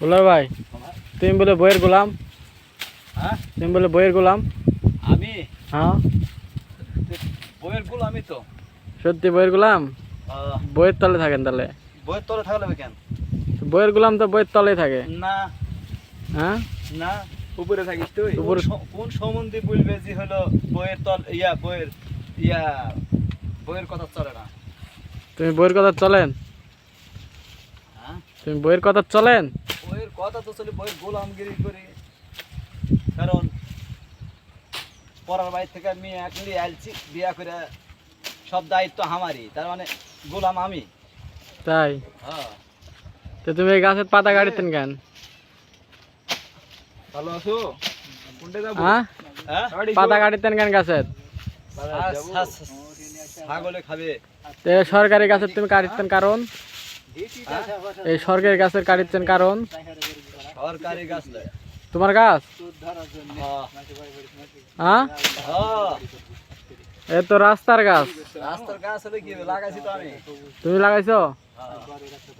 বলো ভাই, তুমি বলে বইয়ের গোলাম? হ্যাঁ, তুমি বলে বইয়ের গোলাম? আমি হ্যাঁ, বইয়ের গোলামি তো। সত্যি বইয়ের গোলাম? বইয়ের তলে থাকেন তাহলে? বইয়ের তলে থাকলে কেন? বইয়ের গোলাম তো বইয়ের তলেই থাকে। না হ্যাঁ, না, উপরে থাকিস তুই। উপরে। কোন সম্বন্ধে বলবে যে হলো বইয়ের তল ইয়া বইয়ের ইয়া বইয়ের কথা চলে না? তুমি বইয়ের কথা চলেন? হ্যাঁ, তুমি বইয়ের কথা চলেন? বইয়ের কথা তো চলে, বইয়ের গোলামগিরি করি। কারণ পড়ার বাড়ি থেকে আমি একলি আইছি বিয়া করে, সব দায়িত্ব আমারই, তার মানে গোলাম আমি। তাই? হ্যাঁ। তো তুমি এই গাছের পাতা কাটিতেন কেন? ভালো আছো? কোনটা যাবো? হ্যাঁ, হ্যাঁ, পাতা কাটিতেন কেন গাছের? ছাগলে খাবে। তো এই সরকারি গাছের তুমি কাটিতেন কারণ? এই সরকারি গাছের কাটিতেন কারণ? সরকারি গাছ নয়। তোমার গাছ? হ্যাঁ, হ্যাঁ, এ তো রাস্তার গাছ। রাস্তার গাছ হলে কি হবে? লাগাইছি তো আমি। তুমি লাগাইছো? হ্যাঁ।